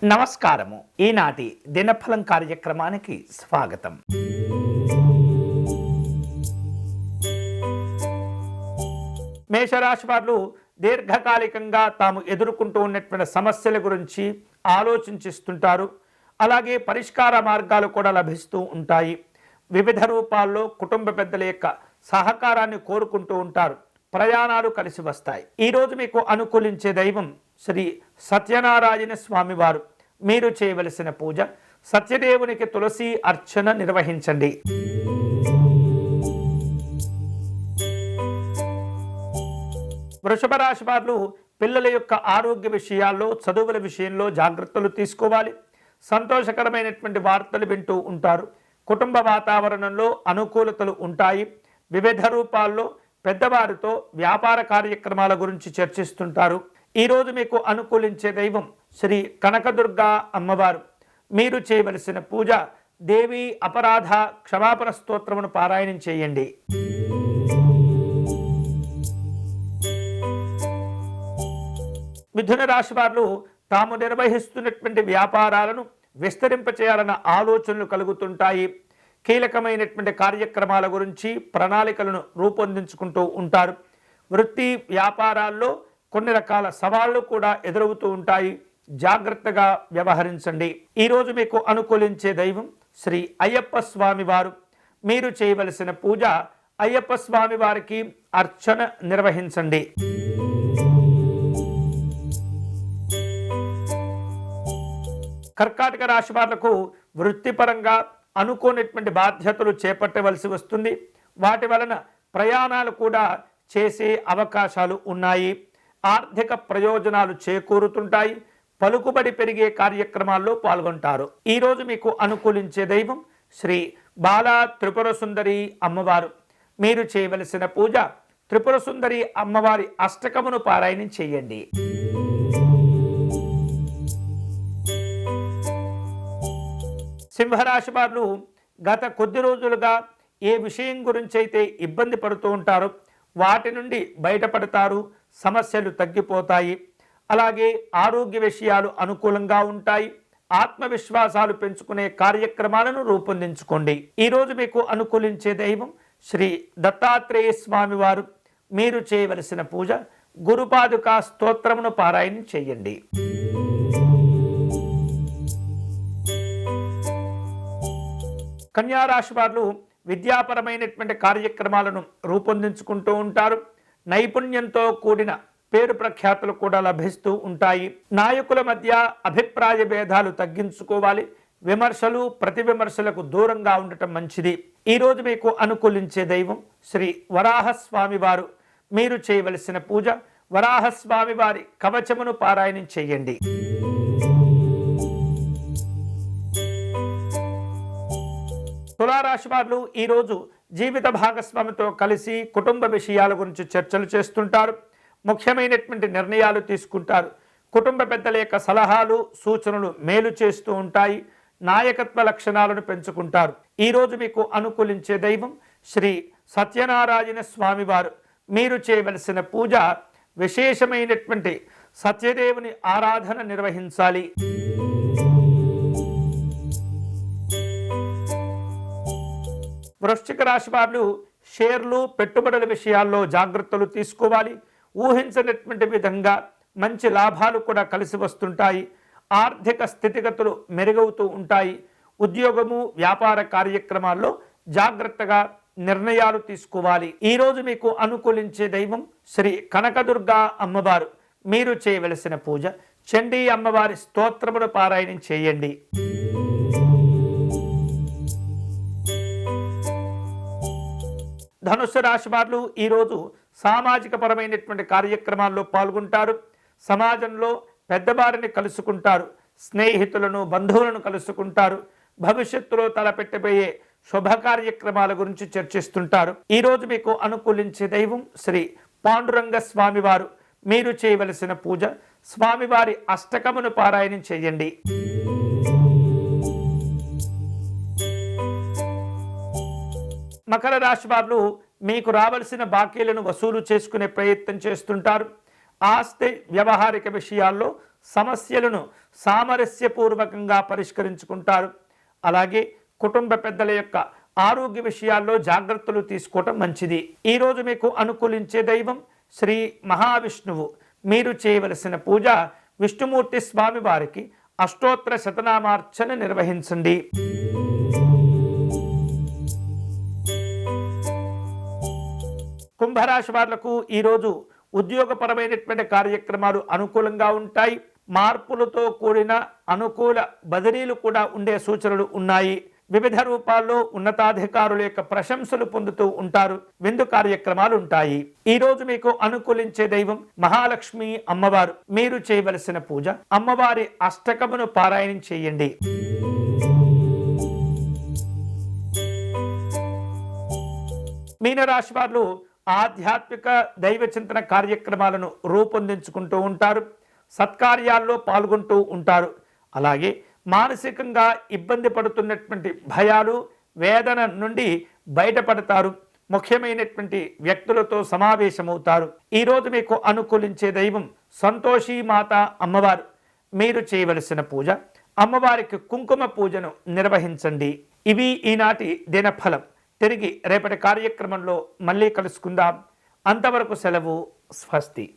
నమస్కారము. ఈనాటి దినఫలం కార్యక్రమానికి స్వాగతం. మేషరాశి వారు దీర్ఘకాలికంగా తాము ఎదుర్కొంటూ ఉన్నటువంటి సమస్యల గురించి ఆలోచించిస్తుంటారు. అలాగే పరిష్కార మార్గాలు కూడా లభిస్తూ ఉంటాయి. వివిధ రూపాల్లో కుటుంబ పెద్దల యొక్క సహకారాన్ని కోరుకుంటూ ఉంటారు. ప్రయాణాలు కలిసి వస్తాయి. ఈరోజు మీకు అనుకూలించే దైవం శ్రీ సత్యనారాయణ స్వామివారు. మీరు చేయవలసిన పూజ సత్యదేవునికి తులసి అర్చన నిర్వహించండి. వృషభ రాశి వారు పిల్లల యొక్క ఆరోగ్య విషయాల్లో, చదువుల విషయంలో జాగ్రత్తలు తీసుకోవాలి. సంతోషకరమైనటువంటి వార్తలు వింటూ ఉంటారు. కుటుంబ వాతావరణంలో అనుకూలతలు ఉంటాయి. వివిధ రూపాల్లో పెద్దవారితో వ్యాపార కార్యక్రమాల గురించి చర్చిస్తుంటారు. ఈరోజు మీకు అనుకూలించే దైవం శ్రీ కనకదుర్గా అమ్మవారు. మీరు చేయవలసిన పూజ దేవి అపరాధ క్షమాపణ స్తోత్రమును పారాయణం చేయండి. మిథున రాశి వారు తాము నిర్వహిస్తున్నటువంటి వ్యాపారాలను విస్తరింపచేయాలన్న ఆలోచనలు కలుగుతుంటాయి. కీలకమైనటువంటి కార్యక్రమాల గురించి ప్రణాళికలను రూపొందించుకుంటూ ఉంటారు. వృత్తి వ్యాపారాల్లో కొన్ని రకాల సవాళ్లు కూడా ఎదురవుతూ ఉంటాయి. జాగ్రత్తగా వ్యవహరించండి. ఈరోజు మీకు అనుకూలించే దైవం శ్రీ అయ్యప్ప స్వామి వారు. మీరు చేయవలసిన పూజ అయ్యప్ప స్వామి వారికి అర్చన నిర్వహించండి. కర్కాటక రాశి వాళ్లకు వృత్తిపరంగా అనుకోనటువంటి బాధ్యతలు చేపట్టవలసి వస్తుంది. వాటి వలన ప్రయాణాలు కూడా చేసే అవకాశాలు ఉన్నాయి. ఆర్థిక ప్రయోజనాలు చేకూరుతుంటాయి. పలుకుబడి పెరిగే కార్యక్రమాల్లో పాల్గొంటారు. ఈరోజు మీకు అనుకూలించే దైవం శ్రీ బాలా త్రిపుర సుందరి అమ్మవారు. మీరు చేయవలసిన పూజ త్రిపుర సుందరి అమ్మవారి అష్టకమును పారాయణం చేయండి. సింహరాశి వారు గత కొద్ది రోజులుగా ఏ విషయం గురించి అయితే ఇబ్బంది పడుతూ ఉంటారో వాటి నుండి బయటపడతారు. సమస్యలు తగ్గిపోతాయి. అలాగే ఆరోగ్య విషయాలు అనుకూలంగా ఉంటాయి. ఆత్మవిశ్వాసాలు పెంచుకునే కార్యక్రమాలను రూపొందించుకోండి. ఈరోజు మీకు అనుకూలించే దైవం శ్రీ దత్తాత్రేయ స్వామి వారు. మీరు చేయవలసిన పూజ గురుపాదుకా స్తోత్రమును పారాయణం చేయండి. కన్యారాశి వారు విద్యాపరమైనటువంటి కార్యక్రమాలను రూపొందించుకుంటూ ఉంటారు. నైపుణ్యంతో కూడిన పేరు ప్రఖ్యాతులు కూడా లభిస్తూ ఉంటాయి. నాయకుల మధ్య అభిప్రాయ భేదాలు తగ్గించుకోవాలి. విమర్శలు ప్రతి విమర్శలకు దూరంగా ఉండటం మంచిది. ఈరోజు మీకు అనుకూలించే దైవం శ్రీ వరాహస్వామి వారు. మీరు చేయవలసిన పూజ వరాహస్వామి వారి కవచమును పారాయణం చేయండి. తులారాశి వారు ఈరోజు జీవిత భాగస్వామితో కలిసి కుటుంబ విషయాల గురించి చర్చలు చేస్తుంటారు. ముఖ్యమైనటువంటి నిర్ణయాలు తీసుకుంటారు. కుటుంబ పెద్దల యొక్క సలహాలు సూచనలు మేలు చేస్తూ ఉంటాయి. నాయకత్వ లక్షణాలను పెంచుకుంటారు. ఈరోజు మీకు అనుకూలించే దైవం శ్రీ సత్యనారాయణ స్వామి వారు. మీరు చేయవలసిన పూజ విశేషమైనటువంటి సత్యదేవుని ఆరాధన నిర్వహించాలి. వృశ్చిక రాశి వారు షేర్లు పెట్టుబడుల విషయాల్లో జాగ్రత్తలు తీసుకోవాలి. ఊహించినటువంటి విధంగా మంచి లాభాలు కూడా కలిసి వస్తుంటాయి. ఆర్థిక స్థితిగతులు మెరుగవుతూ ఉంటాయి. ఉద్యోగము వ్యాపార కార్యక్రమాల్లో జాగ్రత్తగా నిర్ణయాలు తీసుకోవాలి. ఈరోజు మీకు అనుకూలించే దైవం శ్రీ కనకదుర్గా అమ్మవారు. మీరు చేయవలసిన పూజ చండీ అమ్మవారి స్తోత్రమును పారాయణం చేయండి. ధనుస్సు రాశి వారు ఈరోజు సామాజిక పరమైనటువంటి కార్యక్రమాల్లో పాల్గొంటారు. సమాజంలో పెద్దవారిని కలుసుకుంటారు. స్నేహితులను బంధువులను కలుసుకుంటారు. భవిష్యత్తులో తలపెట్టబోయే శుభ కార్యక్రమాల గురించి చర్చిస్తుంటారు. ఈరోజు మీకు అనుకూలించే దైవం శ్రీ పాండురంగ స్వామివారు. మీరు చేయవలసిన పూజ స్వామివారి అష్టకమును పారాయణం చేయండి. మకర రాశి వారు మీకు రావాల్సిన బాకీలను వసూలు చేసుకునే ప్రయత్నం చేస్తుంటారు. ఆస్తి వ్యవహారిక విషయాల్లో సమస్యలను సామరస్యపూర్వకంగా పరిష్కరించుకుంటారు. అలాగే కుటుంబ పెద్దల యొక్క ఆరోగ్య విషయాల్లో జాగ్రత్తలు తీసుకోవటం మంచిది. ఈరోజు మీకు అనుకూలించే దైవం శ్రీ మహావిష్ణువు. మీరు చేయవలసిన పూజ విష్ణుమూర్తి స్వామి వారికి అష్టోత్తర శతనామార్చన నిర్వహించండి. కుంభరాశి వాళ్లకు ఈరోజు ఉద్యోగపరమైనటువంటి కార్యక్రమాలు అనుకూలంగా ఉంటాయి. మార్పులతో కూడిన అనుకూల బదిలీలు కూడా ఉండే సూచనలు ఉన్నాయి. వివిధ రూపాల్లో ఉన్నతాధికారుల యొక్క ప్రశంసలు పొందుతూ ఉంటారు. విందు కార్యక్రమాలు ఉంటాయి. ఈ రోజు మీకు అనుకూలించే దైవం మహాలక్ష్మి అమ్మవారు. మీరు చేయవలసిన పూజ అమ్మవారి అష్టకమును పారాయణం చేయండి. మీనరాశి వారు ఆధ్యాత్మిక దైవ చింతన కార్యక్రమాలను రూపొందించుకుంటూ ఉంటారు. సత్కార్యాల్లో పాల్గొంటూ ఉంటారు. అలాగే మానసికంగా ఇబ్బంది పడుతున్నటువంటి భయాలు, వేదన నుండి బయటపడతారు. ముఖ్యమైనటువంటి వ్యక్తులతో సమావేశమవుతారు. ఈరోజు మీకు అనుకూలించే దైవం సంతోషి మాత అమ్మవారు. మీరు చేయవలసిన పూజ అమ్మవారికి కుంకుమ పూజను నిర్వహించండి. ఇవి ఈనాటి దినఫలం. తిరిగి రేపటి కార్యక్రమంలో మళ్ళీ కలుసుకుందాం. అంతవరకు సెలవు. స్వస్తి.